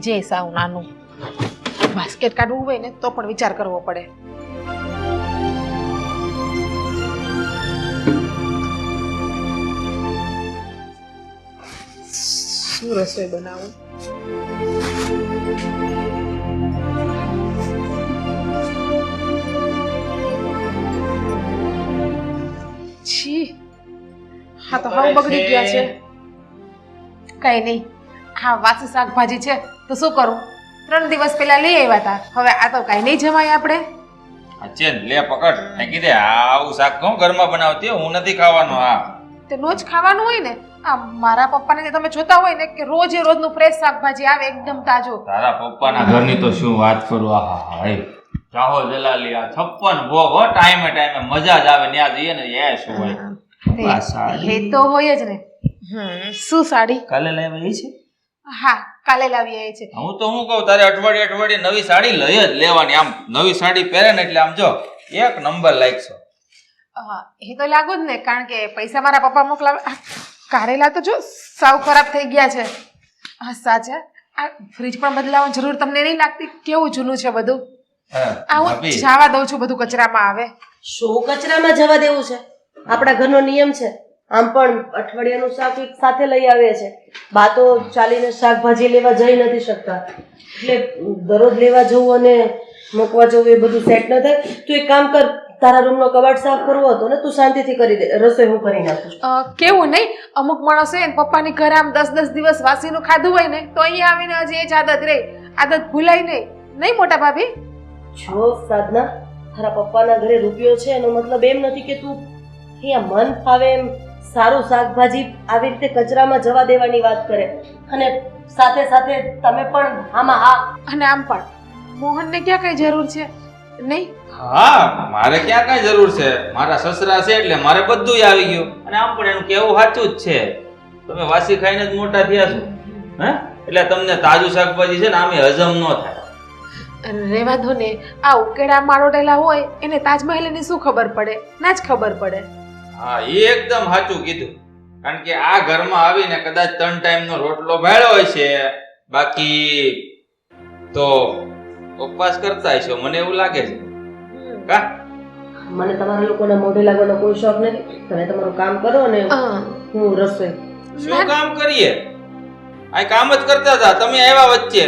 જે સાવ નાનું બાસ્કેટ કાઢવું હોય ને તો પણ વિચાર કરવો પડે. શું રસોઈ બનાવું? છી, હા તો હાવ બગડી ગયા છે. કઈ નહીં, હા વાસી શાકભાજી છે તો શું કરું? 3 દિવસ પહેલા લઈ આવ્યા હતા, હવે આ તો કઈ નહીં જમાય આપણે. અચ્છે લે પકડ. મેં કીધે આવું શાક કોણ ઘરમાં બનાવતી? હું નથી ખાવાનો. આ તે રોજ ખાવાનું હોય ને. આ મારા પપ્પાને તમે જોતા હોય ને કે રોજે રોજનું ફ્રેશ શાકભાજી આવે એકદમ તાજો. તારા પપ્પાના ઘરની તો શું વાત કરું. આહા હે ચાહો જલાલી આ 56 ભોગ હો, ટાઈમે ટાઈમે મજા જ આવે. ત્યાં જઈએ ને એ શું હોય. આ સાડી એ તો હોય જ ને. શું સાડી? કાલે લાવી છે? હા કાલે લાવી આવી છે. હું તો હું કહું તારે અઠવાડિયે નવી સાડી લઈ જ લેવાની. આમ નવી સાડી પહેરે ને એટલે આમ જો એક નંબર લાગશો. એ તો લાગુ જ ને, કારણ કે પૈસા મારા પપ્પા મોકલાવે. કારેલા તો જો સાવ ખરાબ થઈ ગયા છે. હા સાચા, આ ફ્રીજ પણ બદલાવવાની જરૂર તમને નહીં લાગતી? કેવું જૂનું છે બધું. આ હું જવા દઉં છું, બધું કચરામાં આવે. શું કચરામાં જવા દેવું છે? આપણા ઘરનો નિયમ છે. આમ પણ અઠવાડિયાનું શાક એક સાથે લઈ આવે છે. બા તો ચાલીને શાકભાજી લેવા જઈ નથી શકતા, એટલે દરરોજ લેવા જવું અને મૂકવા જવું એ બધું સેટ ન થાય. તું એક કામ કર, તારા રૂમનો કબાટ સાફ કરવો હતો ને, તું શાંતિથી કરી દે. રસોઈ હું કરી નાખું. કેવું નહીં, અમુક માણસ હોય ને પપ્પાની ઘરે આમ 10 દિવસ વાસીનું ખાધું હોય ને તો અહીંયા આવીને હજી એ જ આદત રહે. આદત ભૂલાય નહીં મોટા ભાભી? જો સાધના, તારા પપ્પાના ઘરે રૂપિયો છે એનો મતલબ એમ નથી કે તું અહીંયા મન ફાવે એમ સારું શાકભાજી આવી રીતે કચરામાં જવા દેવાની વાત કરે. અને સાથે સાથે તમે પણ આમાં હા. અને આમ પણ મોહનને ક્યાં કઈ જરૂર છે? નહીં. હા મારે ક્યાં કઈ જરૂર છે? મારા સસરા છે એટલે મારે બધું આવી ગયું. અને આમ પણ એનું કેવું સાચું જ છે. તમે વાસી ખાઈને જ મોટા થયા છો હે, એટલે તમને તાજું શાકભાજી છે ને આમે હજમ ન થાય. રેવા દો ને, આ ઉકેડા માળોટેલા હોય એને તાજમહેલની શું ખબર પડે? ના જ ખબર પડે. હા એ એકદમ સાચું કીધું. કારણ કે આ ઘરમાં આવીને કદાચ 3 ટાઈમનો રોટલો ભાળ્યો હોય છે, બાકી તો ઉપવાસ કરતા હશો મને એવું લાગે છે. કા મને તમારા લોકોના મોઢે લાગવાનો કોઈ શોખ નથી. તમે તમારું કામ કરો અને હું રસોઈ. શું કામ કરીએ? આ કામ જ કરતા હતા, તમે આવ્યા વચ્ચે.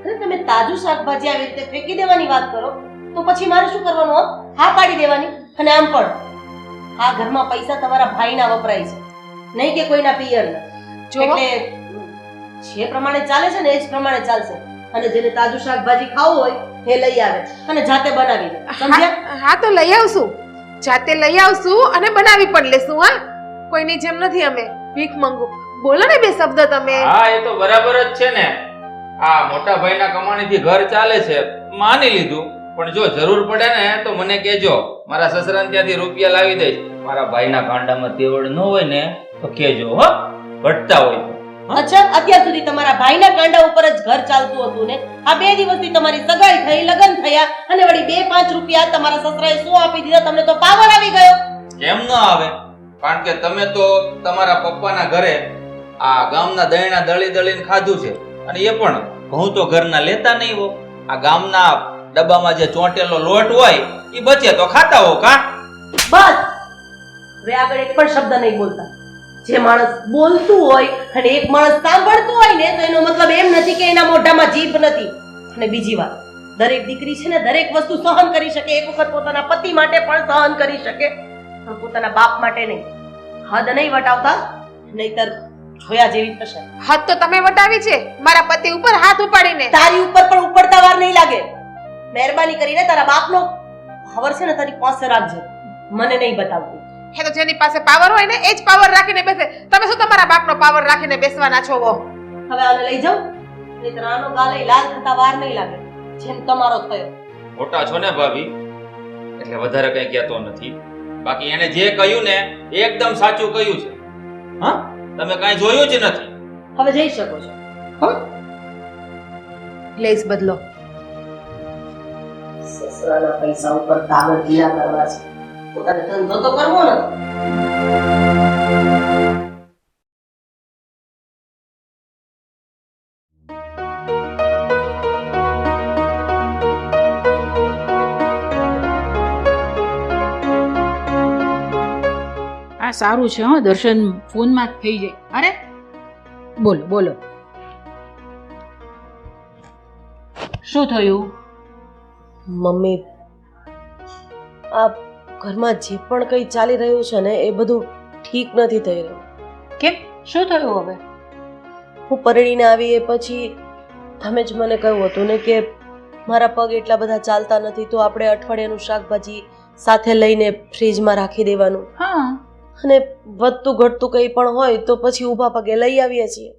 અરે તમે તાજું શાકભાજી આવી રીતે ફેંકી દેવાની વાત કરો તો પછી મારે શું કરવાનું? હા પાડી દેવાની. અને આમ પણ આ ઘરમાં પૈસા તમારા ભાઈના વપરાય છે, નહીં કે કોઈના પિયરના. એટલે જે પ્રમાણે ચાલે છે ને એ જ પ્રમાણે ચાલશે. અને જેને તાજું શાકભાજી ખાવું હોય એ લઈ આવે અને જાતે બનાવી લે. સમજ્યા? હા તો લઈ આવશું, જાતે લઈ આવશું અને બનાવી પણ લેશું. હા કોઈની જેમ નથી અમે ભીખ માંગુ. બોલો ને 2 શબ્દ તમે. હા એ તો બરાબર જ છે ને. આ મોટા ભાઈના કમાણીથી ઘર ચાલે છે, માની લીધું. પણ જો જરૂર પડે ને તો મને કહેજો, મારા સસરાને ત્યાંથી રૂપિયા લાવી દઈશ. મારા ભાઈના કાંડામાં તેવડ ન હોય ને તો કહેજો હો, ઘટતા હોય તો. અચ્છા, અત્યાર સુધી તમારા ભાઈના કાંડા ઉપર જ ઘર ચાલતું હતું ને? આ 2 દિવસથી તમારી સગાઈ થઈ, લગ્ન થયા અને વળી 2-5 રૂપિયા તમારા સસરાએ શું આપી દીધા? તમને તો પાવર આવી ગયો. કેમ ન આવે? કારણ કે તમે તો તમારા પપ્પાના ઘરે આ ગામના દહીંના દળીને ખાધું છે. અને એ પણ ઘઉં તો ઘરના લેતા નહીં હો. આ ગામના ડબ્બામાં જે ચોંટેલો લોટ હોય એ બચે તો ખાતા હો. કા બસ હવે આગળ એક પણ શબ્દ નહીં બોલતા. જે માણસ બોલતું હોય અને એક માણસ સાંભળતું હોય ને તો એનો મતલબ એમ નથી કે એના મોઢામાં જીભ નથી. અને બીજી વાત, દરેક દીકરી છે ને દરેક વસ્તુ સહન કરી શકે. એક વખત પોતાના પતિ માટે પણ સહન કરી શકે, પણ પોતાના બાપ માટે નહીં. હદ નહીં વટાવતા, નહીતર જોયા જેવી થશે. હાથ તો તમે વટાવી છે મારા પતિ ઉપર હાથ ઉપાડીને. તારી ઉપર પણ ઉપડતા વાર નહીં લાગે. મહેરબાની કરીને તારા બાપનો પાવર છે ને તારી પાસે રાખજે, મને નહીં બતાવતી. હે તો જેની પાસે પાવર હોય ને એ જ પાવર રાખીને બેસે. તમે શું તમારા બાપનો પાવર રાખીને બેસવાના છો? હવે આને લઈ જાઉં, નહીતર આનો ગાલે લાલ થતા વાર નહીં લાગે જેમ તમારો થયો. મોટા છો ને ભાભી, એટલે વધારે કઈ કહેતો નથી. બાકી એને જે કહ્યું ને એકદમ સાચું કહ્યું છે. હા તમે કઈ જોયું જ નથી. હવે જઈ શકો છો. લેસ બદલો. સસરાના પૈસા ઉપર કાગળ ઢીલા કરવા છે, પોતાને ધંધો તો કરવો ને. આ સારું છે હો, દર્શન ફોનમાં જ થઈ જાય. અરે બોલો બોલો, શું થયું? મમ્મી, આ ઘરમાં જે પણ કંઈ ચાલી રહ્યું છે ને એ બધું ઠીક નથી થઈ રહ્યું. કેમ, શું થયું હવે? હું પરણીને આવી એ પછી તમે જ મને કહ્યું હતું ને કે મારા પગ એટલા બધા ચાલતા નથી, તો આપણે અઠવાડિયાનું શાકભાજી સાથે લઈને ફ્રીજમાં રાખી દેવાનું, હા, અને વધતું ઘટતું કંઈ પણ હોય તો પછી ઊભા પગે લઈ આવીએ છીએ.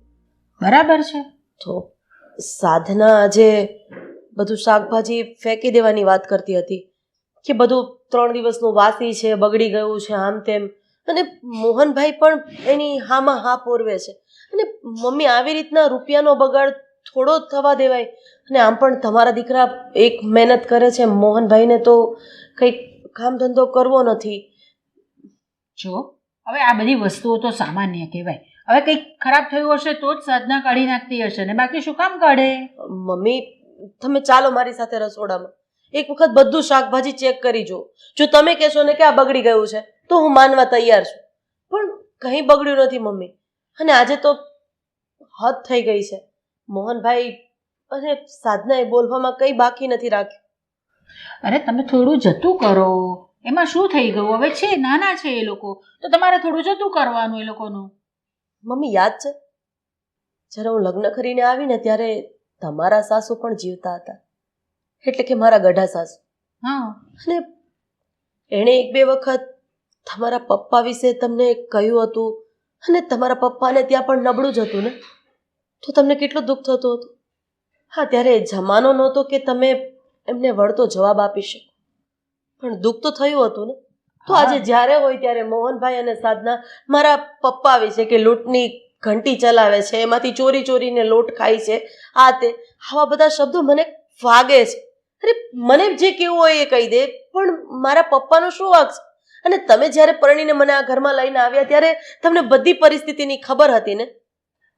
બરાબર છે. તો સાધના આજે બધું શાકભાજી ફેંકી દેવાની વાત કરતી હતી કે બધું 3 દિવસનું વાસી છે, બગડી ગયું છે, આમ તેમ. અને મોહનભાઈ પણ એની હામાં હા પોરવે છે. અને મમ્મી, આવી રીતના રૂપિયાનો બગાડ થોડો જ થવા દેવાય? અને આમ પણ તમારા દીકરા એક મહેનત કરે છે, મોહનભાઈને તો કંઈક કામ ધંધો કરવો નથી. જો હવે આ બધી વસ્તુઓ તો સામાન્ય કહેવાય. હવે કંઈક ખરાબ થયું હશે તો જ સાધના કાઢી નાખતી હશે ને, બાકી શું કામ કાઢે? મમ્મી, તમે ચાલો મારી સાથે રસોડામાં, એક વખત બધું શાકભાજી ચેક કરી જુઓ. જો તમે કહેશો ને કે આ બગડી ગયું છે તો હું માનવા તૈયાર છું, પણ કંઈ બગડ્યું નથી મમ્મી. અને આજે તો હદ થઈ ગઈ છે. મોહનભાઈ અને સાધનાએ બોલવામાં કંઈ બાકી નથી રાખ્યું. અરે તમે થોડું જતું કરો, એમાં શું થઈ ગયું? હવે છે, નાના છે એ લોકો, તો તમારે થોડું જતું કરવાનું એ લોકોનું. મમ્મી, યાદ છે જ્યારે હું લગ્ન કરીને આવીને ત્યારે તમારા સાસુ પણ જીવતા હતા, એટલે કે મારા ગઢા સાસુ. હા, અને એણે 1-2 વખત તમારા પપ્પા વિશે તમને કહ્યું હતું, અને તમારા પપ્પાને ત્યાં પણ નબળું જ હતું ને, તો તમને કેટલું દુઃખ થતું હતું. હા, ત્યારે જમાનો નહોતો કે તમે એમને વળતો જવાબ આપી શકો, પણ દુઃખ તો થયું હતું ને. તો આજે જ્યારે હોય ત્યારે મોહનભાઈ અને સાધના મારા પપ્પા વિશે કે લૂંટની ઘંટી ચલાવે છે, એમાંથી ચોરી ચોરીને લોટ ખાય છે, આ તે આવા બધા શબ્દો મને વાગે છે. અરે, મને જે કહેવું હોય એ કહી દે, પણ મારા પપ્પાનો શું વાંક છે? અને તમે જ્યારે પરણીને મને આ ઘરમાં લઈને આવ્યા ત્યારે તમને બધી પરિસ્થિતિની ખબર હતી ને.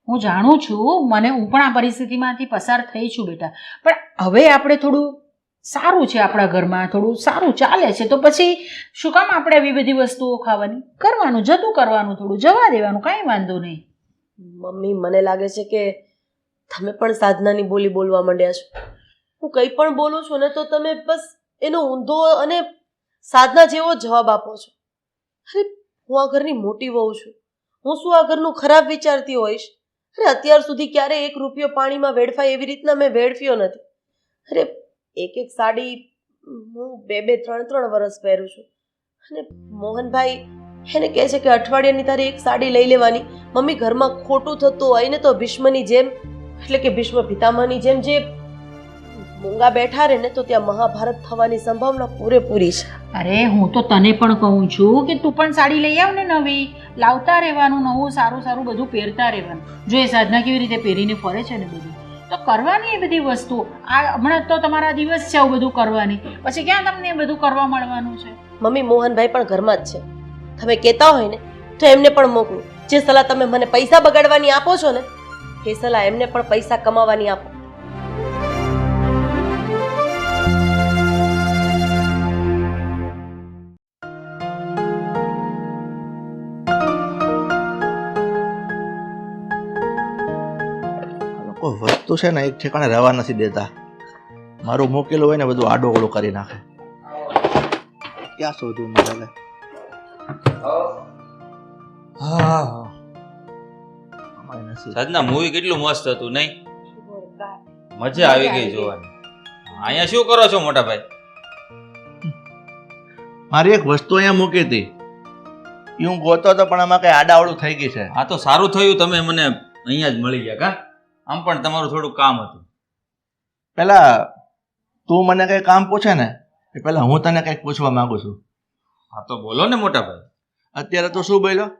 હું જાણું છું, હું પણ આ પરિસ્થિતિમાંથી પસાર થઈ છું બેટા, પણ હવે આપણે થોડું સારું છે, આપણા ઘરમાં થોડું સારું ચાલે છે, તો પછી શું કામ આપણે આવી બધી વસ્તુઓ ખાવાની? કરવાનું, જતું કરવાનું, થોડું જવા દેવાનું, કાંઈ વાંધો નહીં. મમ્મી, મને લાગે છે કે તમે પણ સાધનાની બોલી બોલવા માંડ્યા છો. હું કંઈ પણ બોલું છું ને તો તમે બસ એનો ઊંધો અને સાધના જેવો જવાબ આપો છો. અરે, હું આ ઘરની મોટી વહુ છું, હું શું આ ઘરનું ખરાબ વિચારતી હોઈશ? અરે, અત્યાર સુધી ક્યારે 1 રૂપિયો પાણીમાં વેડફાય એવી રીતના મેં વેડફ્યો નથી. અરે, એક સાડી હું 2-2, 3-3 વર્ષ પહેરું છું, અને મોહનભાઈ એને કહે છે કે અઠવાડિયાની તારે 1 સાડી લઈ લેવાની. મમ્મી, ઘરમાં ખોટું થતું હોય ને તો ભીષ્મની જેમ, એટલે કે ભીષ્મ પિતામહની જેમ જે મૂંગા બેઠા રહે ને તો ત્યાં મહાભારત થવાની સંભાવના પૂરેપૂરી છે. અરે, હું તો તને પણ કહું છું કે તું પણ સાડી લઈ આવ ને, નવી લાવતા રહેવાનું, નવું સારું સારું બધું પહેરતા રહેવાનું. જો એ સાધના કેવી રીતે પહેરીને ફરે છે ને, બધું તો કરવાની એ બધી વસ્તુ. આ હમણાં તો તમારા દિવસ છે આવું બધું કરવાની, પછી ક્યાં તમને એ બધું કરવા મળવાનું છે? મમ્મી, મોહનભાઈ પણ ઘરમાં જ છે, તમે કહેતા હોય ને તો એમને પણ મોકલો. જે સલાહ તમે મને પૈસા બગાડવાની આપો છો ને, એ સલાહ એમને પણ પૈસા કમાવાની આપો. કોઈ વસ્તુ છે ને એક ઠેકાણે રહેવા નથી દેતા. મારું મૂકેલું હોય ને બધું આડોગળું કરી નાખે. ક્યાં શોધું મારે? સાધના, મૂવી કેટલું મસ્ત હતું નહીં? મજા આવી ગઈ જોવાની. અહીંયા શું કરો છો મોટા ભાઈ? મારી એક વસ્તુ અહીંયા મૂકી હતી, એ હું ગોતો હતો પણ આમાં કઈ આડાવડું થઈ ગઈ છે. આ તો સારું થયું તમે મને અહીંયા જ મળી ગયા. કા આમ પણ તમારું થોડું કામ હતું. પેલા તું મને કઈ કામ પૂછે ને એ પેલા હું તને કઈક પૂછવા માંગુ છું. હા તો બોલો ને મોટા ભાઈ. અત્યારે તો શું બોલ્યો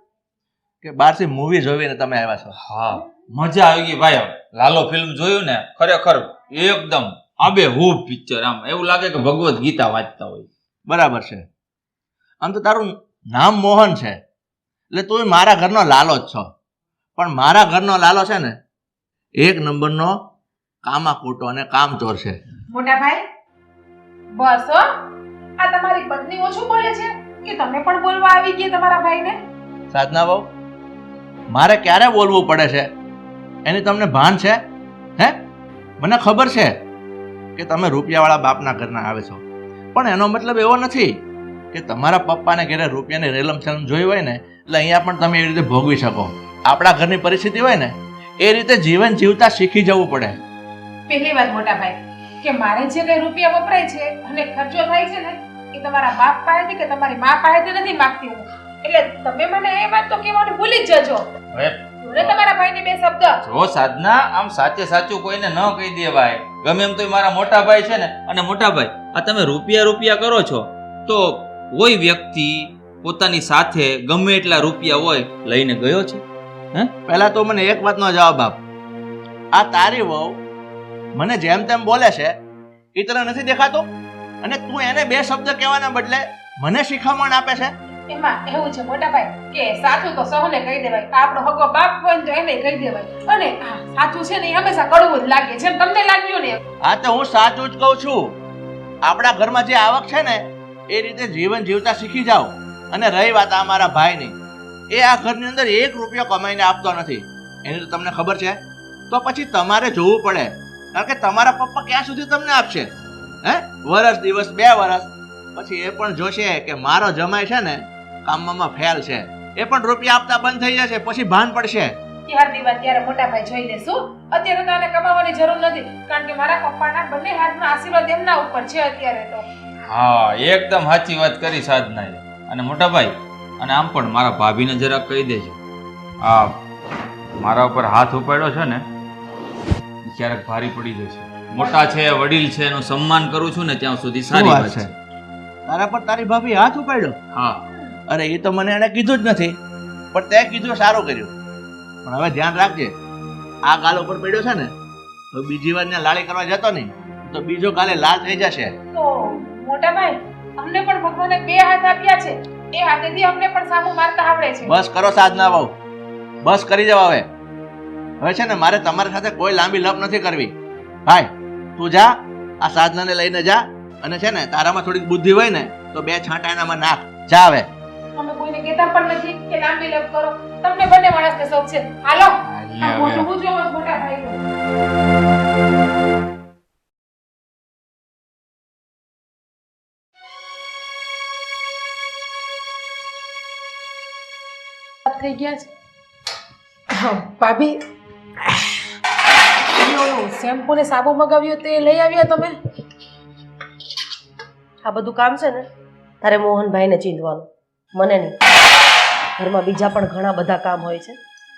કે બહારથી મૂવી જોઈને તમે આવ્યા છો? હા, મજા આવી ગઈ ભાઈ. લાલો ફિલ્મ જોયું ને, ખરેખર એકદમ આબેહૂબ પિક્ચર. આમ એવું લાગે કે ભગવદ્ ગીતા વાંચતા હોય. બરાબર છે. આમ તો તારું નામ મોહન છે એટલે તું મારા ઘરનો લાલો જ છો, પણ મારા ઘરનો લાલો છે ને 1 નંબરનો કામાકૂટો અને કામચોર છે. મોટા ભાઈ, બસ હો, આ તમારી પત્ની ઓછું બોલે છે કે તમે પણ બોલવા આવી ગયા તમારા ભાઈને? સાધના બહુ મારે ક્યારે બોલવું પડે છે એની તમને ભાન છે? હે, મને ખબર છે કે તમે રૂપિયાવાળા બાપના ઘરના આવે છો, પણ એનો મતલબ એવો નથી કે તમારા પપ્પાને ઘરે રૂપિયાની રેલમ છેલમ જોઈ હોય ને એટલે અહીંયા પણ તમે એ રીતે ભોગવી શકો. આપણા ઘરની પરિસ્થિતિ હોય ને એ રીતે જીવન જીવતા શીખી જવું પડે. પહેલી વાત મોટા ભાઈ કે મારે જે કઈ રૂપિયા વપરાય છે અને ખર્ચો થાય છે ને એ તમારા બાપ પાસેથી કે તમારી મા પાસેથી નથી માંગતી હું. એટલે તમે મને એ વાત તો કહેવાનું ભૂલી જ જજો. હવે મને તમારા ભાઈને બે શબ્દ. જો સાધના, આમ સાચે સાચું કોઈને ન કહી દેવાય. ગમે એમ તો મારા મોટા ભાઈ છે ને. અને મોટા ભાઈ, આ તમે રૂપિયા કરો છો તો કોઈ વ્યક્તિ પોતાની સાથે ગમે એટલા રૂપિયા હોય લઈને ગયો છે? પહેલા તો મને એક વાતનો જવાબ આપ. આ તારી વહુ મને જેમ તેમ બોલે છે એ તને નથી દેખાતો? અને તું એને બે શબ્દ કહેવાના બદલે મને શિખામણ આપે છે? એમાં એવું છે મોટા ભાઈ કે સાચું તો સૌને કહી દેવાય. આપણો હગો બાપ હોય ને તો એને કહી દેવાય. અને આ સાચું છે ને એ હંમેશા કડવું જ લાગે છે. તમને લાગ્યું ને? હા, તો હું સાચું જ કહું છું. આપણા ઘરમાં જે આવક છે ને એ રીતે જીવન જીવતા શીખી જાઓ. અને રહી વાત આ મારા ભાઈની, એ આ ઘરની અંદર 1 રૂપિયો કમાઈને આપતો નથી. એની તો તમને ખબર છે. તો પછી તમારે જોવું પડે, કારણ કે તમારા પપ્પા ક્યાં સુધી તમને આપશે? વરસ દિવસ 2 વર્ષ પછી એ પણ જોશે કે મારો જમાઈ છે ને કામમાં ફેલ છે, એ પણ રૂપિયા આપતા બંધ થઈ જશે. પછી ભાન પડશે. ત્યારની વાત ત્યારે મોટા ભાઈ જોઈ લેશું. અત્યારે તો આને કમાવાની જરૂર નથી, કારણ કે મારા પપ્પાના બંને હાથના આશીર્વાદ એમના ઉપર છે અત્યારે તો. હા, એકદમ સાચી વાત કરી સાધનાએ. અને મોટા ભાઈ, અને આમ પણ મારા ભાભીને જરાક કહી દેજો, આ મારા ઉપર હાથ ઉપાડ્યો છે ને ક્યારેક ભારી પડી જશે. મોટા છે, વડીલ છે, એનું સન્માન કરું છું ને ત્યાં સુધી સારી વાત છે. તારા પર તારી ભાભી હાથ ઉપાડ્યો? હા. અરે એ તો મને એને કીધું જ નથી, પણ તે કીધું સારું કર્યું. પણ હવે ધ્યાન રાખજે, આ ગાલ ઉપર પડ્યો છે ને તો બીજી વાર ને લાળી કરવા જતો નહીં તો બીજો ગાલે લાલ થઈ જશે. તો મોટા ભાઈ, અમને પણ ભગવાને 2 હાથ આપ્યા છે. એ હાથેથી અમને પણ સામું મારતા આવડે છે. બસ કરો સાધના બહુ, બસ કરી જાવ હવે. હવે છે ને મારે તમારી સાથે કોઈ લાંબી લપ નથી કરવી. ભાઈ તું જા, આ સાધનાને લઈને જા, અને છે ને તારામાં થોડીક બુદ્ધિ હોય ને તો 2 છાંટા એનામાં નાખ. જા હવે. અમે કોઈને કહેતા પણ નથી કે લાંબી લપ કરો. તમને બંને માણસને શોખ છે. હાલો, આ મોઢું ઊંચું હોય મોટા ભાઈનું. થઈ ગયા છે. ભાભી, શેમ્પુ ને સાબુ મગાવ્યો તે લઈ આવ્યા તમે? આ બધું કામ છે ને તારે મોહનભાઈને ચીંધવાનું, મને નહીં. ઘરમાં બીજા પણ ઘણા બધા કામ હોય છે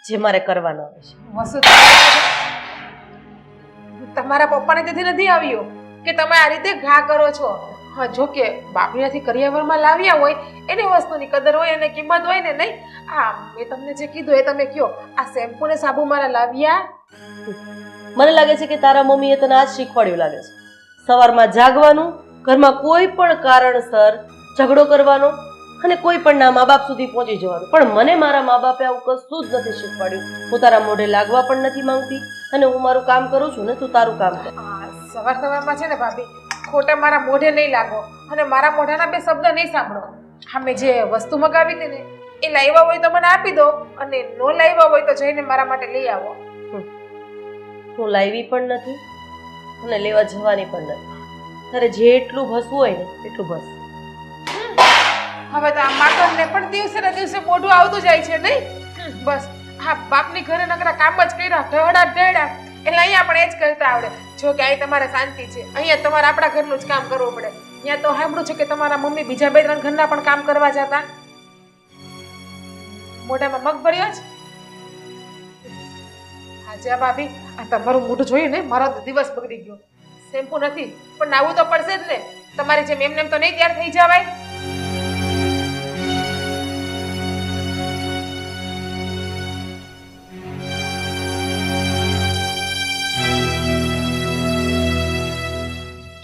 જે મારે કરવાના હોય છે. વસુ, તમારા પપ્પાને તેથી નથી આવ્યો કે તમે આ રીતે ઘા કરો છો. હા, જો કે બાપીનાથી કરિયાવરમાં લાવ્યા હોય એની વસ્તુની કદર હોય અને કિંમત હોય ને. નહીં, આ મેં તમને જે કીધું એ તમે કયો. આ શેમ્પુ ને સાબુ મારા લાવ્યા? મને લાગે છે કે તારા મમ્મીએ તને આજ શીખવાડ્યું લાગે છે. સવારમાં જાગવાનું, ઘરમાં કોઈ પણ કારણસર ઝઘડો કરવાનો અને કોઈ પણ ના મા બાપ સુધી પહોંચી જવાનું. પણ મને મારા મા બાપે આવું કશું જ નથી શીખવાડ્યું. હું તારા મોઢે લાગવા પણ નથી માંગતી અને હું મારું કામ કરું છું ને તું તારું કામ કર. સવારમાં છે ને ભાભી, ખોટા મારા મોઢે નહીં લાગો અને મારા મોઢાના 2 શબ્દ નહીં સાંભળો. હા, મેં જે વસ્તુ મગાવી હતી ને એ લાવ્યા હોય તો મને આપી દો, અને નો લાવ્યા હોય તો જઈને મારા માટે લઈ આવો. હું લાવી પણ નથી અને લેવા જવાની પણ નથી. તારે જેટલું ભસવું હોય ને એટલું ભસ. હવે તો આ માકડને પણ દિવસે ને દિવસે મોઢું આવતું જાય છે નહીં? બસ હા, બાપની ઘરે નકરા કામ જ કર્યા, ઢળા. એટલે અહીંયા પણ એ જ કરતા આવડે. જો કે અહીં તમારે શાંતિ છે, અહીંયા તમારે આપણા ઘરનું જ કામ કરવું પડે. અહીંયા તો સાંભળ્યું છે કે તમારા મમ્મી બીજા 2-3 ઘરના પણ કામ કરવા જતા. મોઢામાં મગ ભર્યા છે? હાજા ભાભી, આ તમારું મોઢું જોયું ને મારો તો દિવસ બગડી ગયો. શેમ્પુ નથી પણ નાવું તો પડશે જ ને. તમારી જેમ એમને તો નહીં તૈયાર થઈ જવાય.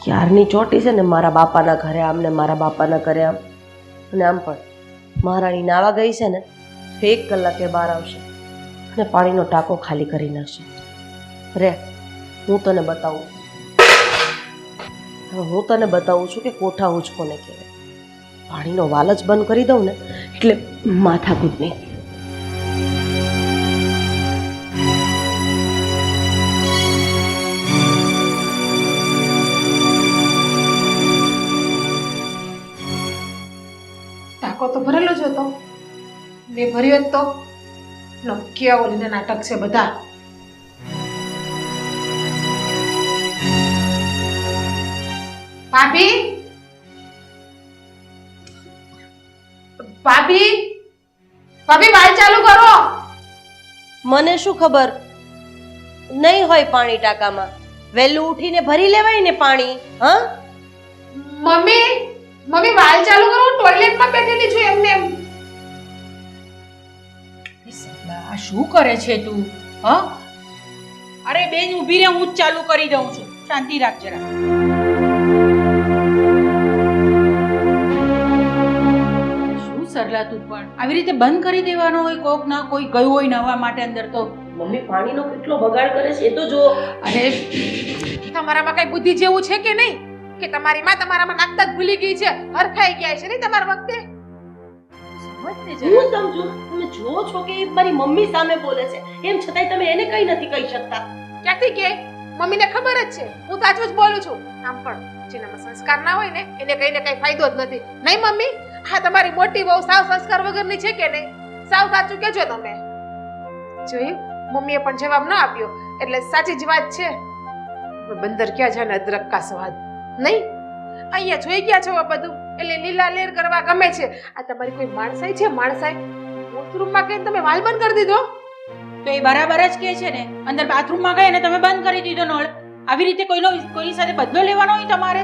ક્યારની ચોટી છે ને મારા બાપાના ઘરે આમ ને મારા બાપાના ઘરે આમ. અને આમ પણ મહારાણી નાવા ગઈ છે ને 1 કલાકે બહાર આવશે અને પાણીનો ટાંકો ખાલી કરી નાખશે. રે, હું તને બતાવું. હું તને બતાવું છું કે કોઠા ઉંચ કોને કહેવાય. પાણીનો વાલ જ બંધ કરી દઉં ને એટલે માથાકૂટ નહીં. તો ભરેલો જ હતો. મેં ભર્યો જ તો કેવા ઓલીના નાટક છે બધા. ભાભી ભાભી ભાભી વાલ ચાલુ કરો. મને શું ખબર નહીં હોય પાણી ટાંકામાં. વહેલું ઉઠીને ભરી લેવાય ને પાણી. હા, મમ્મી મમ્મી વાલ ચાલુ કરો. હું ટોયલેટમાં બેઠેલી છું એમને એમ. એ સગલા, આ શું કરે છે તું? હા, અરે બેન ઊભી રહે, હું જ ચાલુ કરી દઉં છું. શાંતિ રાખ જરા. શું સરલા તું પણ આવી રીતે બંધ કરી દેવાનો હોય? કોક ના કોઈ ગયું હોય નવા માટે અંદર તો. મમ્મી પાણીનો કેટલો બગાડ કરે છે એ તો જો. અરે તમારામાં કઈ બુદ્ધિ જેવું છે કે નહીં? કે તમારી માં તમારામાં નાખતા જ ભૂલી ગઈ છે, હરખાઈ ગયા છે નહીં તમારા વખતે. સમજને જરા. હું સમજુ, તમે જો છો કે એ મારી મમ્મી સામે બોલે છે, એમ છતાંય તમે એને કઈ નથી કહી શકતા. ક્યાંથી કે? મમ્મીને ખબર જ છે હું સાચું જ બોલું છું. આમ પણ જેનામાં સંસ્કાર ના હોય ને એને કઈને કઈ ફાયદો જ નથી. નહીં મમ્મી, હા તમારી મોટી બહુ સાવ સંસ્કાર વગરની છે કે નહીં? સાવ સાચું કહેજો તમે. જોયું, મમ્મીએ પણ જવાબ ન આપ્યો એટલે સાચી જ વાત છે. બંદર ક્યાં છે ને અદરક કા સ્વાદ નહીં. અહીંયા જોઈ ગયા છો આ બધું એટલે લીલા લેર કરવા ગમે છે. આ તમારી કોઈ માણસાઈ છે? માણસાઈ બાથરૂમમાં કહીને તમે વાલ બંધ કરી દીધો. તો એ બરાબર જ કહે છે ને. અંદર બાથરૂમમાં ગઈ અને તમે બંધ કરી દીધો નળ. આવી રીતે કોઈની સાથે બદલો લેવાનો હોય તમારે?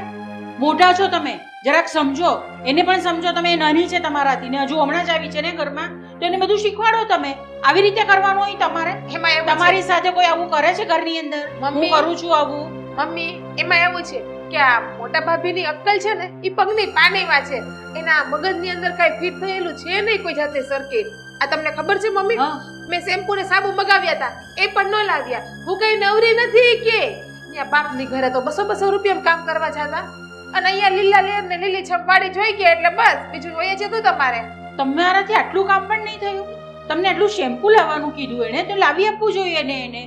મોટા છો તમે, જરાક સમજો. એને પણ સમજો, તમે એ નાની છે તમારાથી ને હજુ હમણાં જ આવી છે ને ઘરમાં, તો એને બધું શીખવાડો તમે. આવી રીતે કરવાનું હોય તમારે. એમાં એવું તમારી સાથે કોઈ આવું કરે છે ઘરની અંદર? હું મમ્મી. કરું છું આવું. મમ્મી એમાં એવું છે કે આ મોટા ભાભીની અક્કલ છે ને એ પગની પાનીમાં છે. એના મગજની અંદર કઈ ફિટ થયેલું છે નહીં કોઈ જાતે સરખી. આ તમને ખબર છે મમ્મી? હા. મેં શેમ્પુ ને સાબુ મગાવ્યા હતા એ પણ ન લાવ્યા. હું કઈ નવરી નથી કે ત્યાં બાપની ઘરે તો 200 રૂપિયા કામ કરવા જતા અને અહીંયા લીલા લેર ને લીલી છપાડી જોઈ ગયા એટલે બસ બીજું જોઈએ છે તો તમારે. તમારાથી આટલું કામ પણ નહીં થયું? તમને આટલું શેમ્પુ લાવવાનું કીધું એને તો લાવી આપવું જોઈએ ને એને.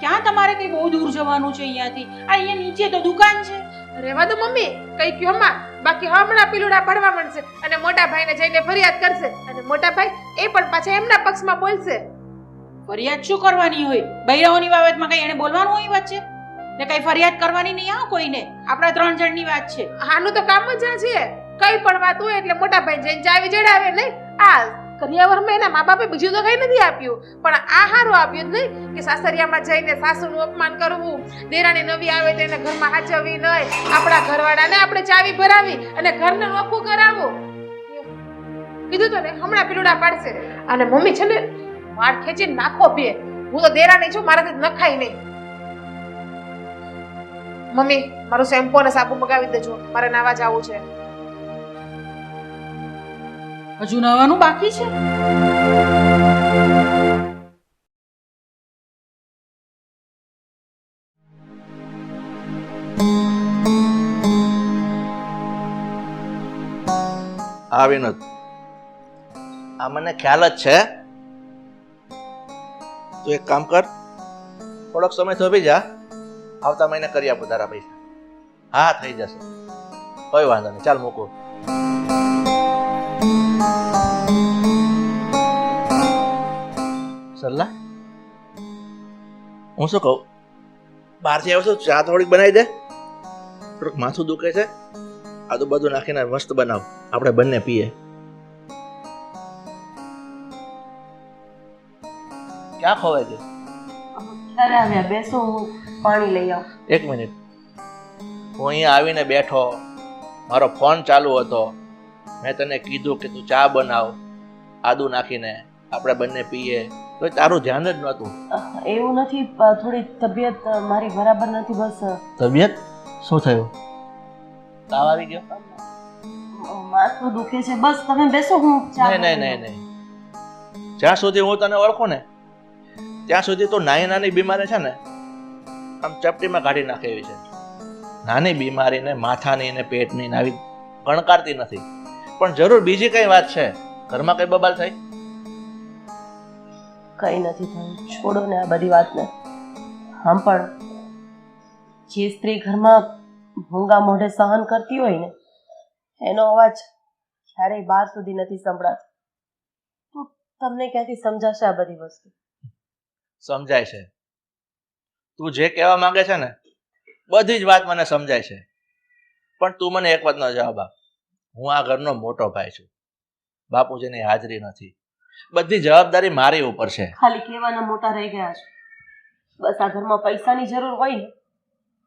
ક્યાં તમારે કઈ બહુ દૂર જવાનું છે અહીંયાથી? આ અહીંયા નીચે તો દુકાન છે. રહેવા દો મમ્મી, કઈ કયો માં. બાકી હમણાં પીલુડા પડવા માંડશે અને મોટા ભાઈને જઈને ફરિયાદ કરશે અને મોટા ભાઈ એ પણ પાછા એમના પક્ષમાં બોલશે. ફરિયાદ શું કરવાની હોય? બૈરાઓની બાબતમાં કઈ એને બોલવાનું હોય વચ્ચે? ને કઈ ફરિયાદ કરવાની નહીં આ કોઈને. આપણા 3 જણની વાત છે. આનું તો કામ જ આ છે. કઈ પણ વાત હોય એટલે મોટા ભાઈ જઈને ચાવી જડાવે નહીં. આ કરિયાવરમાં એના મા બાપે બીજું તો કઈ નથી આપ્યું પણ આ હારું આપ્યું જ નહીં કે સાસરિયામાં જઈને સાસુનું અપમાન કરવું, દેરાણી નવી આવે તો એને ઘરમાં હાચવવી નહીં, આપણા ઘરવાળાને આપણે ચાવી ભરાવી અને ઘરને નોખું કરાવવું. કીધું તો ને હમણાં પીલુડા પાડશે. અને મમ્મી છે ને વાળ ખેંચીને નાખો બે. હું તો દેરાણી છું, મારાથી નખાય નહીં. મમ્મી મારું શેમ્પુ અને સાબુ મગાવી દેજો, મારે નાવા જવું છે. હજુ નવાનું બાકી છે? આ વિનોદ, આ મને ખ્યાલ જ છે. તું એક કામ કર, થોડોક સમય થોભી જા, આવતા મહિને કરી આપું તારા પૈસા. હા થઈ જશે, કોઈ વાંધો નહીં. ચાલ મૂકું. સરલા, હું શું કહું, બહારથી આવ્યો છું, ચા થોડીક બનાવી દે. થોડુંક માથું દુખે છે, આદુ બધું નાખીને મસ્ત બનાવ, આપણે બંને પીએ. ક્યાં ખોવાય છે? અરે આવ્યા, બેસો, હું પાણી લઈ આવું. એક મિનિટ, હું અહીંયા આવીને બેઠો, મારો ફોન ચાલુ હતો, મેં તને કીધું કે તું ચા બનાવ આદુ નાખીને, આપણે બંને પીએ, તો તારું ધ્યાન જ નહોતું. એવું નથી, થોડી તબિયત મારી બરાબર નથી. બસ તબિયત શું થયું? તાવ આવી ગયો? માથું દુખે છે. બસ તમે બેસો, હું ચા નહીં નહીં નહીં નહીં, જ્યાં સુધી હું તને ઓળખું ને ત્યાં સુધી તો નાની નાની બીમારી છે ને આમ ચપટીમાં કાઢી નાખે એવી છે. નાની બીમારીને માથાની ને પેટની ને આવી ગણકારતી નથી. પણ જરૂર બીજી કઈ વાત છે? ઘરમાં કઈ બબાલ થઈ? કઈ નથી થયું, છોડો ને આ બધી વાતને. આમ પણ જે સ્ત્રી ઘરમાં ભૂંગા મોઢે સહન કરતી હોય ને એનો અવાજ ક્યારેય બહાર સુધી નથી સંભળાતું. તો તમને ક્યાંથી સમજાશે આ બધી વસ્તુ? સમજાય છે. તું જે કહેવા માંગે છે ને બધી જ વાત મને સમજાય છે, પણ તું મને એક વાતનો જવાબ આપ. હું આ ઘરનો મોટો ભાઈ છું. બાપુજીની હાજરી નથી, બધી જવાબદારી મારી ઉપર છે. ખાલી કહેવાના મોટા રહી ગયા છો. બસ આ ઘરમાં પૈસાની જરૂર હોય ને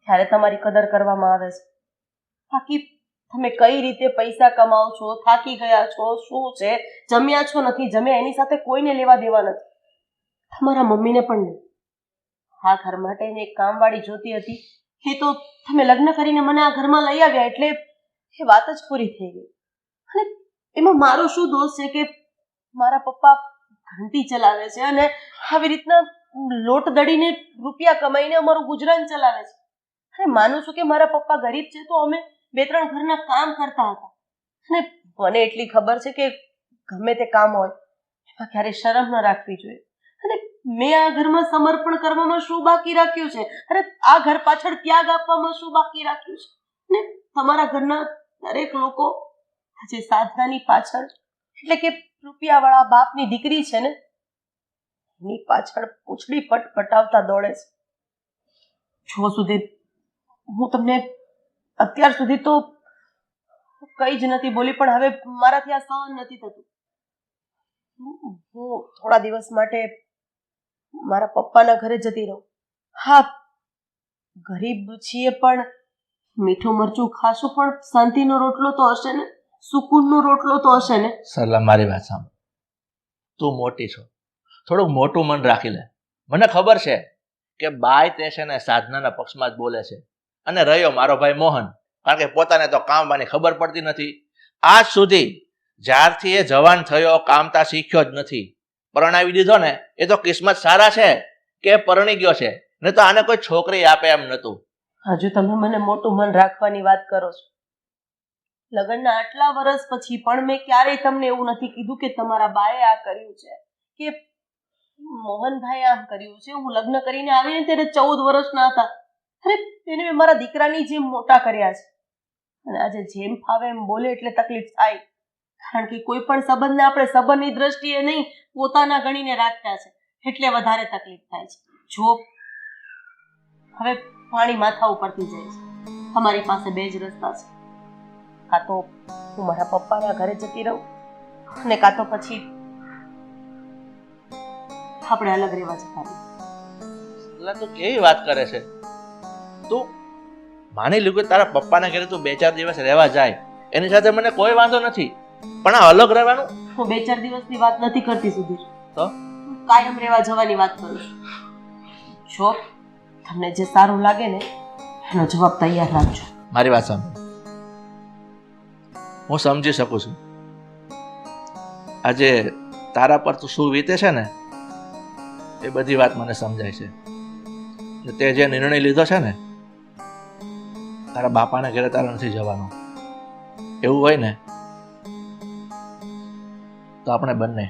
ત્યારે તમારી કદર કરવામાં આવે છે. બાકી તમે કઈ રીતે પૈસા કમાઓ છો, થાકી ગયા છો, શું છે, જમ્યા છો નથી જમ્યા, એની સાથે કોઈને લેવા દેવા નથી. તમારા મમ્મીને પણ નહીં. આ ઘર માટે એને એક કામવાળી જોતી હતી, એ તો તમે લગ્ન કરીને મને આ ઘરમાં લઈ આવ્યા એટલે એ વાત જ પૂરી થઈ ગઈ. અને એમાં મારો શું દોષ છે કે મારા પપ્પા ઘંટી ચલાવે છે અને આવી રીતના લોટ દળીને રૂપિયા કમાઈને અમારું ગુજરાન ચલાવે છે. અને માનું છું કે મારા પપ્પા ગરીબ છે તો અમે 2-3 ઘરના કામ કરતા હતા. અને મને એટલી ખબર છે કે ગમે તે કામ હોય એમાં ક્યારે શરમ ન રાખવી જોઈએ. અને મેં આ ઘરમાં સમર્પણ કરવામાં શું બાકી રાખ્યું છે? અરે આ ઘર પાછળ ત્યાગ આપવામાં શું બાકી રાખ્યું છે? ને તમારા ઘરના દરેક લોકો આજે સાધનાની પાછળ એટલે કે રૂપિયાવાળા બાપની દીકરી છે ને એની પાછળ પૂંછડી પટપટાવતા દોડે છે. જો સુધી હું તમને અત્યાર સુધી તો કઈ જ નથી બોલી, પણ હવે મારાથી આ સહન નથી થતું. હું થોડા દિવસ માટે મારા પપ્પાના ઘરે જતી રહું. હા, ગરીબ છીએ પણ મીઠું મરચું ખાશું પણ શાંતિનો રોટલો તો હશે ને, સુકૂનનો રોટલો તો હશે ને. સરલા, મારી વાત સાંભળ. તું મોટી છો, થોડુંક મોટું મન રાખી લે. મને ખબર છે કે બાય તે છે ને સાધનાના પક્ષમાં જ બોલે છે. અને રહ્યો મારો ભાઈ મોહન, કારણ કે પોતાને તો કામવાની ખબર પડતી નથી. આજ સુધી જ્યારથી એ જવાન થયો કામતા શીખ્યો જ નથી. પરણાવી દીધો ને એ તો કિસ્મત સારા છે કે પરણી ગયો છે, ને તો આને કોઈ છોકરી આપે એમ નતું. હજુ તમે મને મોટું મન રાખવાની વાત કરો છો. લગ્નના આટલા વર્ષ પછી પણ મેં ક્યારેય તમને એવું નથી કીધું કે તમારા બાએ આ કર્યું છે કે મોહનભાઈ આમ કર્યું છે. હું લગ્ન કરીને આવીને ત્યારે 14 વર્ષના હતા અને એને મેં મારા દીકરાની જેમ મોટા કર્યા છે. અને આજે જેમ ફાવે એમ બોલે એટલે તકલીફ થાય, કારણ કે કોઈ પણ સંબંધને આપણે સંબંધની દ્રષ્ટિએ નહીં પોતાના ગણીને રાખતા છે એટલે વધારે તકલીફ થાય છે. જો હવે પાણી માથા ઉપરથી જાય છે, તમારી પાસે 2 જ રસ્તા છે. કાં તો હું મારા પપ્પાના ઘરે જતી રહું અને કાં તો પછી આપણે અલગ રહેવા જતા રહીએ. એટલે તું કેવી વાત કરે છે? તું માની લ્યું કે તારા પપ્પાના ઘરે તું 2-4 દિવસ રહેવા જાય, એની સાથે મને કોઈ વાંધો નથી, પણ આ અલગ રહેવાનું? હું 2-4 દિવસની વાત નથી કરતી સુધીર, તો કાયમ રહેવા જવાની વાત કરું છું. જો તમને જે સારું લાગે ને એનો જવાબ તૈયાર રાખજો. મારી વાત સાંભળ. હું સમજી શકું છું આજે તારા પર તું શું વીતે છે ને એ બધી વાત મને સમજાય છે. તે જે નિર્ણય લીધો છે ને તારા બાપાના ઘરે તારે નથી જવાનું, એવું હોય ને તો આપણે બંને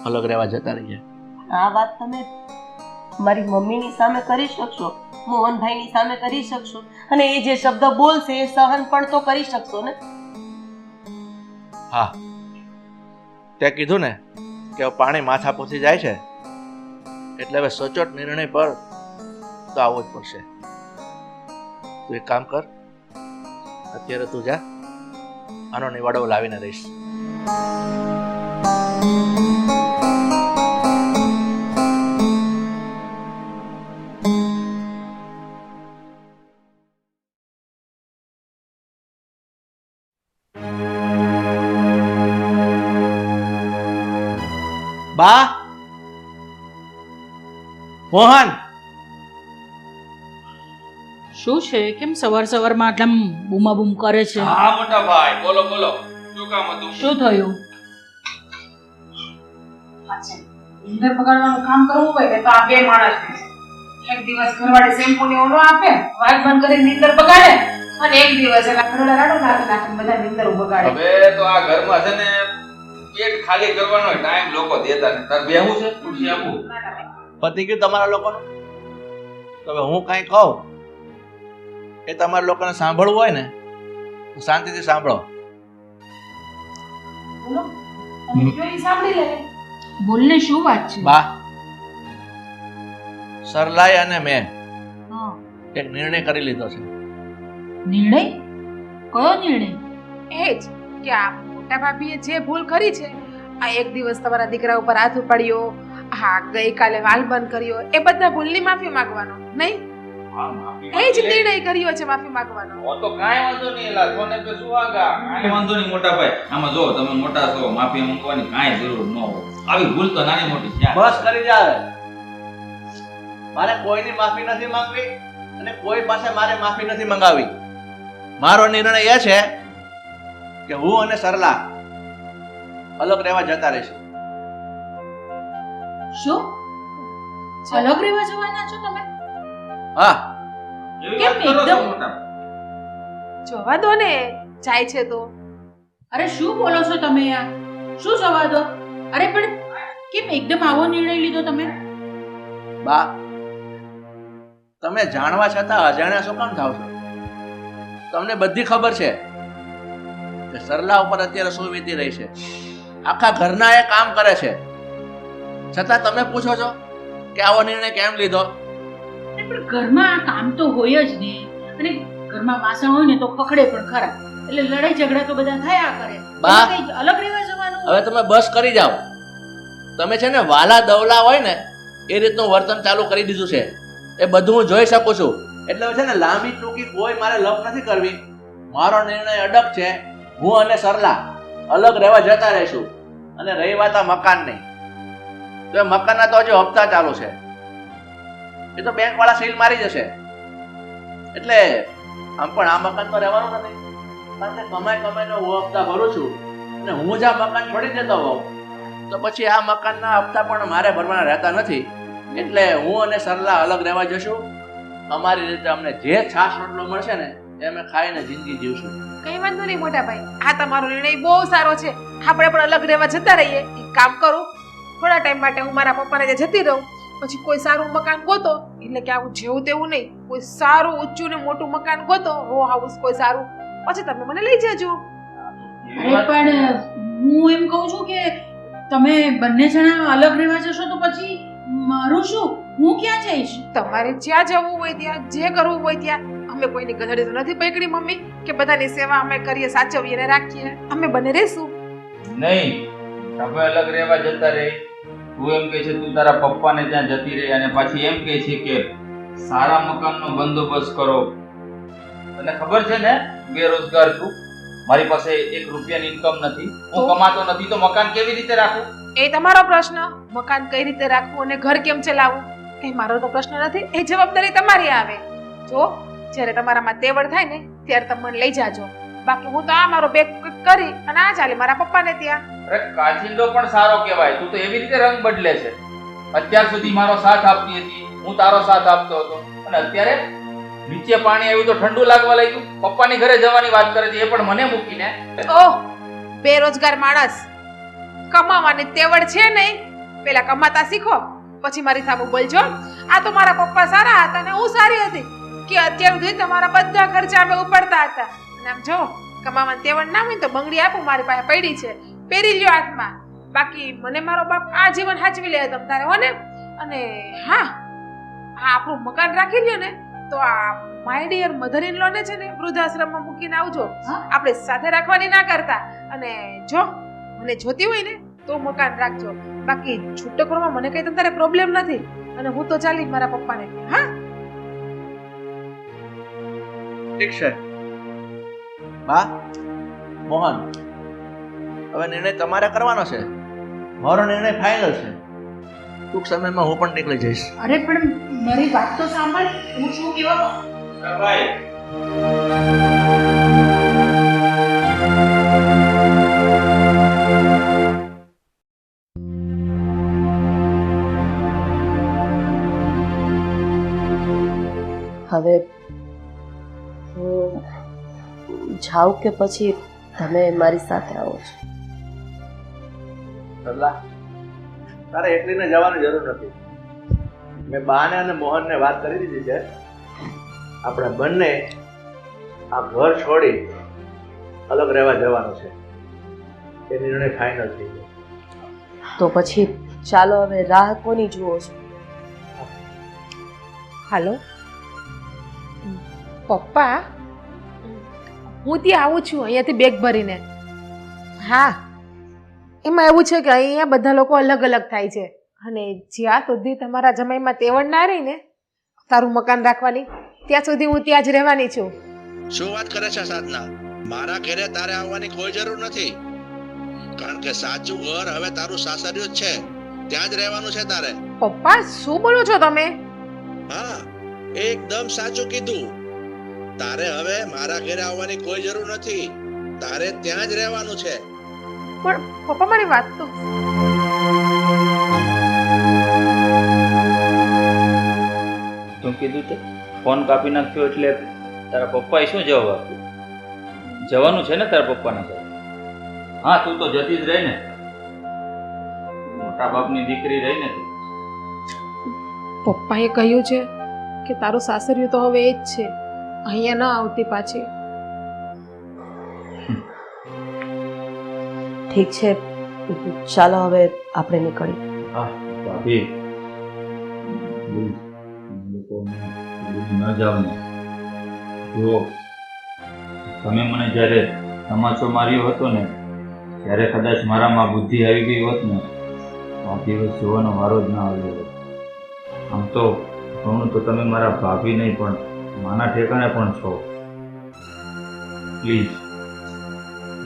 અલગ રહેવા જતા રહીએ. આ વાત તમે મારી મમ્મીની સામે કરી શકશો, મોહનભાઈની સામે કરી શકશો, અને એ જે શબ્દ બોલશે એ સહન પણ તો કરી શકશો ને. હા, તે કીધું ને કે પાણી માથા પહોંચી જાય છે એટલે હવે સચોટ નિર્ણય પર તો આવવો જ પડશે. તું એક કામ કર, અત્યારે તું જા, આનો નિવાડો લાવીને રહીશ. બા, મોહન, શું છે? કેમ સવાર સવારમાં આટલા બૂમાબૂમ કરે છે? હા મોટા ભાઈ, બોલો બોલો, શું કામ હતું? શું થયું? નીંદર બગાડવાનું કામ કરવું હોય ને તો આ 2 માણસ છે. એક દિવસ ઘરવાળી શેમ્પુ ને ઓલો આપે, વાત બંધ કરીને નીંદર બગાડે, અને એક દિવસ એના ઘરવાળા રાડો નાખીને બધા નીંદર બગાડે. હવે તો આ ઘરમાં છે ને પેટ ખાલી કરવાનો ટાઈમ લોકો દેતા ને. તાર બેહું છે? ખુરશી આપું? પતી ગયું તમારા લોકોનું? તો હવે હું કાંઈ કહું એ તમારા લોકોને સાંભળવું હોય ને શાંતિથી સાંભળો. બોલો તમે જો ઈ સાંભળી લે. બોલને શું વાત છે? બા, સરલાઈ અને મેં હા. એક નિર્ણય કરી લીધો છે. નિર્ણય? કયો નિર્ણય? એ જ કે આ મોટા ભાભીએ જે ભૂલ કરી છે, આ એક દિવસ તમારા દીકરા ઉપર હાથ ઉપાડ્યો, હા ગઈકાલે વાલ બંધ કર્યો, એ બધા ભૂલની માફી માંગવાનો નહીં? એ જ નિર્ણય કર્યો છે માફી માંગવાનો. તો કાંઈ વાંધો નહીં, એલા કોને તો શું આગા, કાંઈ વાંધો નહીં મોટા ભાઈ. આમાં જો તમે મોટા છો, માફી માંગવાની કાંઈ જરૂર ન હોય. આવી ભૂલ તો નાની મોટી છે. બસ કરી જા. મારે કોઈની માફી નથી માંગવી અને કોઈ પાસે મારે માફી નથી મંગાવી. મારો નિર્ણય એ છે કે હું અને સરલા અલગ રહેવા જતા રહીશું. શું? અલગ રહેવા જવાના છો તમે? હા. એવી કેમ વાત કરો છો એકદમ? મોટા? જોવા દો ને, જાય છે તો. અરે શું બોલો છો તમે યાર? શું જવા દો? અરે પણ કેમ એકદમ આવો નિર્ણય લીધો તમે? બા, તમે જાણવા છતાં અજાણ્યા શું કામ થાવ છો? તમને બધી ખબર છે કે સરલા ઉપર અત્યારે શું વીતી રહી છે. આખા ઘરના એ કામ કરે છે, છતાં તમે પૂછો છો કે આવો નિર્ણય કેમ લીધો? અરે પણ ઘરમાં આ કામ તો હોય જ ને, અને ઘરમાં વાસણ હોય ને તો ખખડે પણ ખરા, એટલે લડાઈ ઝઘડા તો બધા થયા કરે. બા. એમાં કંઈ અલગ રહેવા જવાનું? હવે તમે બસ કરી જાઓ. તમે છે ને વાલા દવલા હોય ને એ રીતનું વર્તન ચાલુ કરી દીધું છે. એ બધું હું જોઈ શકું છું. એટલે છે ને લાંબી ટૂંકી કોઈ મારે લપ નથી કરવી. મારો નિર્ણય અડગ છે. હું અને સરલા અલગ રહેવા જતા રહીશું. અને રહી વાત આ મકાનની, તો એ મકાનના તો હજુ હપ્તા ચાલુ છે. એ તો બેંક વાળા સીલ મારી જશે. એટલે આમ પણ આ મકાન તો રહેવાનું નથી, કારણ કે કમાઈને હું હપ્તા ભરું છું. અને હું જ આ મકાન છોડી દેતો હોઉં તો પછી આ મકાનના હપ્તા પણ મારે ભરવાના રહેતા નથી. એટલે હું અને સરલા અલગ રહેવા જશું. અમારી રીતે અમને જે છાશ રોટલો મળશે ને એ અમે ખાઈને જિંદગી જીવશું. કઈ વાંધો નહીં મોટા ભાઈ, આ તમારો નિર્ણય બહુ સારો છે. આપણે પણ અલગ રહેવા જતા રહીએ. એક કામ કરું, થોડા ટાઈમ માટે હું મારા પપ્પાને ત્યાં જતી રહું, પછી કોઈ સારું મકાન ગોતો, એટલે કે આવું જેવું તેવું નહીં, કોઈ સારું ઊંચું ને મોટું મકાન ગોતો, રો હાઉસ કોઈ સારું, પછી તમે મને લઈ જજો. અરે પણ હું એમ કહું છું કે તમે બંને જણા અલગ રહેવા જશો તો પછી મારું શું? હું ક્યાં જઈશ? તમારે જ્યાં જવું હોય ત્યાં, જે કરવું હોય ત્યાં. અમે કોઈની ગધડી તો નથી પકડી મમ્મી કે બધાની સેવા અમે કરીએ, સાચવીએ ને રાખીએ. અમે બંને રહેશું. નહીં, તમે અલગ રહેવા જતા રહી. તું એમ કહે છે તું તારા પપ્પાને ત્યાં જતી રહી, અને પાછી એમ કહે છે કે સારા મકાનનો બંદોબસ્ત કરો. તને ખબર છે ને બેરોજગાર છું, મારી પાસે 1 રૂપિયાની ઇન્કમ નથી, હું કમાતો નથી, તો મકાન કેવી રીતે રાખું? એ તમારો પ્રશ્ન. મકાન કઈ રીતે રાખવું અને ઘર કેમ ચલાવવું એ મારો તો પ્રશ્ન નથી. એ જવાબદારી તમારી આવે. જો જ્યારે તમારામાં તેવડ થાય ને ત્યારે તમે મને લઈ જાજો. બાકી હું તો આ મારો બેગ કરી અને આ ચાલે મારા પપ્પાને ત્યાં. અરે કાચિંડો પણ સારો કહેવાય. તું તો એવી રીતે રંગ બદલે છે. અત્યાર સુધી મારો સાથ આપતી હતી, હું તારો સાથ આપતો હતો, અને અત્યારે નીચે પાણી આવ્યું તો ઠંડુ લાગવા લાગ્યું. પપ્પાની ઘરે જવાની વાત કરે છે, એ પણ મને મૂકીને. ઓહ, બેરોજગાર માણસ, કમાવાની તેવડ છે નહીં. પેલા કમાતા શીખો, પછી મારી સામે બોલજો. આ તો મારા પપ્પા સારા હતા ને હું સારી હતી કે અત્યાર સુધી તમારા બધા ખર્ચા અમે ઉપાડતા હતા. અને આમ જો કમાવાની તેવડ ના હોય તો બંગડી આપું, મારી પાસે પડી છે, પહેરી લ્યો હાથમાં. બાકી મને મારો બાપ આ જીવન સાચવી લે તમ તારે હો ને. અને હા, આપણું મકાન રાખી લ્યો ને તો આ my dear mother in law ને છે ને વૃદ્ધાશ્રમમાં મૂકીને આવજો. આપણે સાથે રાખવાની ના કરતા. અને જો મને જોતી હોય ને તો મકાન રાખજો. બાકી છૂટો કરવામાં મને કઈ તમારે પ્રોબ્લેમ નથી. અને હું તો ચાલી મારા પપ્પાને. હા, ઠીક છે. બા, મોહન, હવે નિર્ણય તમારે કરવાનો છે. મારો નિર્ણય ફાઇનલ છે. ટૂંક સમયમાં હું પણ નીકળી જઈશ. અરે પણ મારી વાત તો સાંભળ, હું શું કહેવા ભાઈ હવે હું જાઉં કે પછી તમે મારી સાથે આવો છો? સરલા, તારે એકલીને જવાની જરૂર નથી. મેં બાને અને મોહનને વાત કરી દીધી છે. આપણે બંને આ ઘર છોડી અલગ રહેવા જવાનું છે. એ નિર્ણય ફાઇનલ થઈ ગયો. તો પછી ચાલો હવે રાહ કોની જુઓ છો? હાલો પપ્પા, હું ત્યાં આવું છું અહીંયાથી બેગ ભરીને. હા, એમાં એવું છે કે અહીંયા બધા લોકો અલગ અલગ થાય છે અને જ્યાં સુધી તમારા જમાઈમાં તેવડ ના રહી ને તારું મકાન રાખવાની, ત્યાં સુધી હું ત્યાં જ રહેવાની છું. શું વાત કરે છે સાધના? મારા ઘરે તારે આવવાની કોઈ જરૂર નથી, કારણ કે સાચું ઘર હવે તારું સાસરિયું જ છે. ત્યાં જ રહેવાનું છે તારે. પપ્પા શું બોલો છો તમે? હા, એકદમ સાચું કીધું. તારે હવે મારા ઘરે આવવાની કોઈ જરૂર નથી. તારે ત્યાં જ રહેવાનું છે. પણ પપ્પા મારી વાત તો તું કીધું તે ફોન કાપી નાખ્યો એટલે તારા પપ્પાએ શું જવાબ આપ્યો? જવાનું છે ને તારા પપ્પાના ઘરે? હા, તું તો જતી જ રહી ને, મોટા બાપની દીકરી રહી ને તું. પપ્પાએ કહ્યું છે કે તારું સાસરિયું તો હવે એ જ છે, અહીંયા ન આવતી પાછી. ઠીક છે, ચાલો હવે આપણે નીકળીએ. હા ભાભી, ન જાવ ને. જો તમે મને જ્યારે તમાચો માર્યો હતો ને, ત્યારે કદાચ મારામાં બુદ્ધિ આવી ગઈ હોત ને, આ દિવસ જોવાનો વારો જ ના આવ્યો હોત. આમ તો ઘણું તો તમે મારા ભાભી નહીં પણ માના ઠેકાણે પણ છો. પ્લીઝ,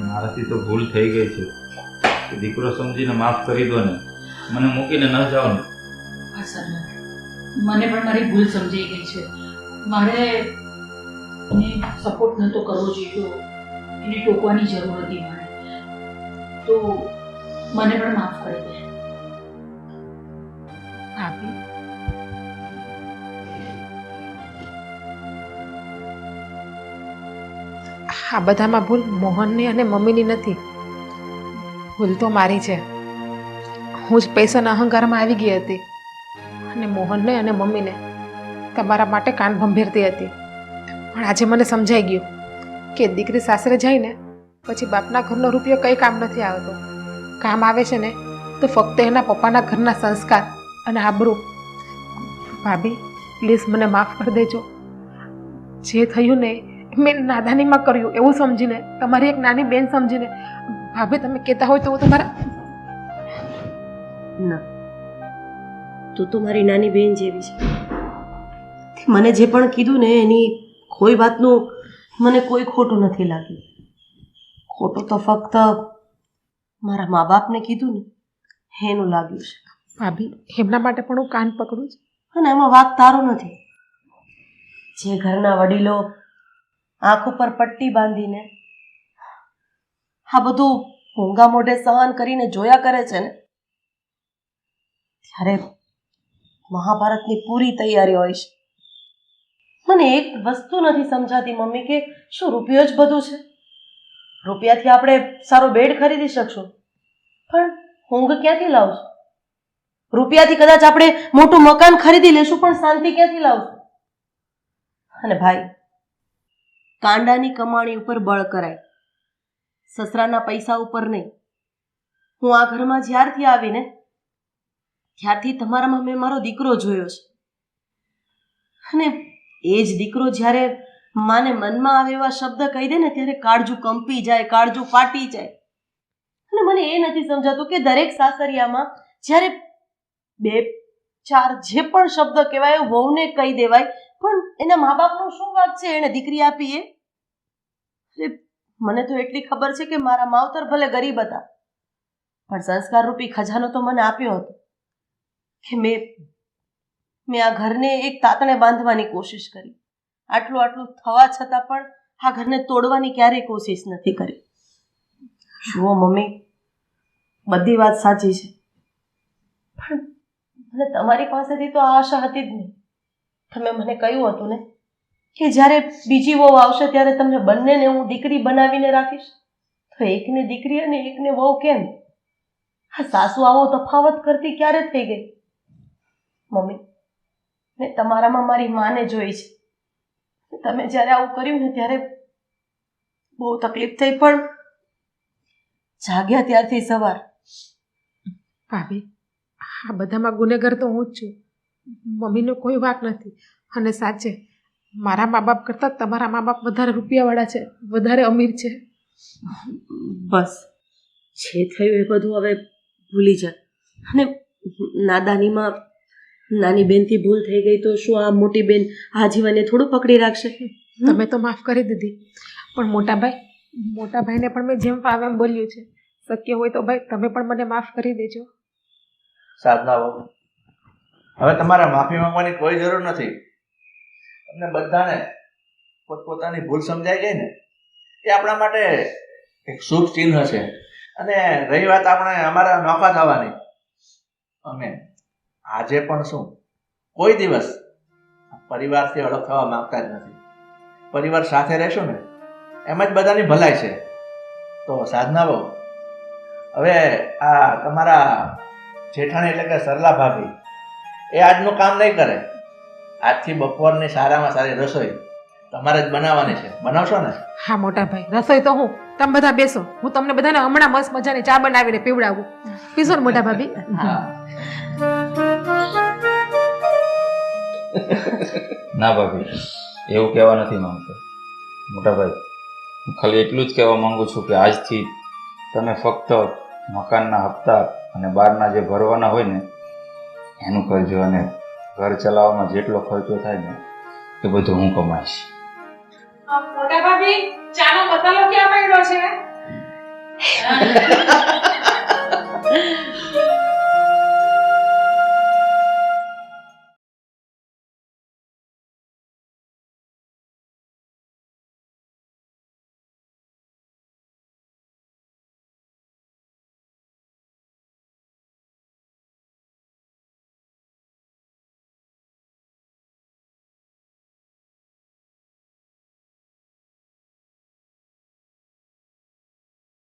મારાથી તો ભૂલ થઈ ગઈ છે, કે દીકરો સમજીને માફ કરી દો ને, મને મૂકીને ન જાઓ ને. હા સર, મને પણ મારી ભૂલ સમજાઈ ગઈ છે. મારે એને સપોર્ટ નહોતો કરવો જોઈએ, એને ટોકવાની જરૂર હતી મારે, તો મને પણ માફ કરી દે. ભાભી, આ બધામાં ભૂલ મોહનની અને મમ્મીની નથી, ભૂલ તો મારી છે. હું જ પૈસાના અહંકારમાં આવી ગઈ હતી અને મોહનને અને મમ્મીને તમારા માટે કાન ભંભેરતી હતી. પણ આજે મને સમજાઈ ગયું કે દીકરી સાસરે જઈને પછી બાપના ઘરનો રૂપિયો કંઈ કામ નથી આવતો. કામ આવે છે ને તો ફક્ત એના પપ્પાના ઘરના સંસ્કાર અને આબરૂ. ભાભી પ્લીઝ મને માફ કરી દેજો. જે થયું ને મેં નાદાનીમાં કર્યું એવું સમજીને, તમારી એક નાની બેન સમજીને. ભાભી તમે કહેતા હોય તો હું તમારા ના, તું તો મારી નાની બેન જેવી છે. મને જે પણ કીધું ને એની કોઈ વાતનું મને કોઈ ખોટું નથી લાગ્યું. ખોટું તો ફક્ત મારા મા બાપને કીધું ને એનું લાગ્યું છે. ભાભી એમના માટે પણ હું કાન પકડું છું. અને એમાં વાત તારો નથી. જે ઘરના વડીલો આંખ ઉપર પટ્ટી બાંધીને આ બધું ભોંગા મોઢે સહન કરીને જોયા કરે છે ને, ત્યારે મહાભારતની પૂરી તૈયારી હોય છે. મને એક વસ્તુ નથી સમજાતી મમ્મી, કે શું રૂપિયો જ બધું છે? રૂપિયાથી આપણે સારો બેડ ખરીદી શકશું, પણ ઊંઘ ક્યાંથી લાવશું? રૂપિયાથી કદાચ આપણે મોટું મકાન ખરીદી લેશું, પણ શાંતિ ક્યાંથી લાવશું? અને ભાઈ, કાંડાની કમાણી ઉપર બળ કરાય, સસરાના પૈસા ઉપર નહીં. હું આ ઘરમાં જ્યારથી આવીને ત્યારથી તમારામાં મેં મારો દીકરો જોયો છે, અને એ જ દીકરો જ્યારે માને મનમાં આવે એવા શબ્દ કહી દે ને, ત્યારે કાળજું કંપી જાય, કાળજું ફાટી જાય. અને મને એ નથી સમજાતું કે દરેક સાસરિયામાં જ્યારે 2-4 જે પણ શબ્દ કહેવાય વહુને કહી દેવાય, પણ એના મા બાપનો શું વાંક છે? એને દીકરી આપી એ? મને તો એટલી ખબર છે કે મારા માવતર ભલે ગરીબ હતા, પણ સંસ્કાર રૂપી ખજાનો તો મને આપ્યો હતો, કે મેં આ ઘરને એક તાતણે બાંધવાની કોશિશ કરી. આટલું થવા છતાં પણ આ ઘરને તોડવાની ક્યારેય કોશિશ નથી કરી. જુઓ મમ્મી, બધી વાત સાચી છે, પણ મને તમારી પાસેથી તો આ આશા હતી જ નહીં. તમે મને કહ્યું હતું ને કે જ્યારે બીજી વહુ આવશે ત્યારે તમને બંનેને હું દીકરી બનાવીને રાખીશ, તો એકને દીકરી અને એકને વહુ કેમ? આ સાસુ આવો તફાવત કરતી ક્યારે થઈ ગઈ? મમ્મી, મેં તમારામાં મારી માને જોઈ છે. તમે જ્યારે આવું કર્યું ને ત્યારે બહુ તકલીફ થઈ, પણ જાગ્યા ત્યારથી સવાર. ભાભી આ બધામાં ગુનેગાર તો હું જ છું. મમ્મીનો કોઈ વાંક નથી. અને સાચે મારા મા બાપ કરતાં તમારા મા બાપ વધારે રૂપિયાવાળા છે, વધારે અમીર છે. બસ જે થયું એ બધું હવે ભૂલી જા. અને નાદાનીમાં નાની બેનથી ભૂલ થઈ ગઈ તો શું આ મોટી બેન આજીવને થોડું પકડી રાખશે? તમે તો માફ કરી દીધી, પણ મોટા ભાઈને પણ મેં જેમ ફાવે એમ બોલ્યું છે. શક્ય હોય તો ભાઈ તમે પણ મને માફ કરી દેજો. સાધના બહુ, હવે તમારે માફી માંગવાની કોઈ જરૂર નથી. તમને બધાને પોતપોતાની ભૂલ સમજાઈ ગઈ ને, એ આપણા માટે એક શુભ ચિહ્ન છે. અને રહી વાત આપણે અમારા નોખા થવાની, અમે આજે પણ શું કોઈ દિવસ પરિવારથી અલગ થવા માંગતા જ નથી. પરિવાર સાથે રહેશું ને એમ જ બધાની ભલાઈ છે. તો સાધના બહુ, હવે આ તમારા જેઠાણી એટલે કે સરલા ભાભી એ આજનું કામ નહીં કરે. આજથી બપોરની સારામાં સારી રસોઈ તમારે જ બનાવવાની છે. બનાવશો ને? હા મોટા ભાઈ, રસોઈ તો હું. તમે બધા બેસો, હું તમને બધાને હમણાં મસ્ત મજાની ચા બનાવીને પીવડાવું. પીશો ને મોટા ભાભી? હા. ના ભાભી, એવું કહેવા નથી માંગતો. મોટા ભાઈ, હું ખાલી એટલું જ કહેવા માંગુ છું કે આજથી તમે ફક્ત મકાનના હપ્તા અને બહારના જે ભરવાના હોય ને એનું કરજો, અને ઘર ચલાવવામાં જેટલો ખર્ચો થાય ને એ બધું હું કમાઈશ. મોટા ભાભી ચાનો મસાલો ક્યાં પડ્યો છે?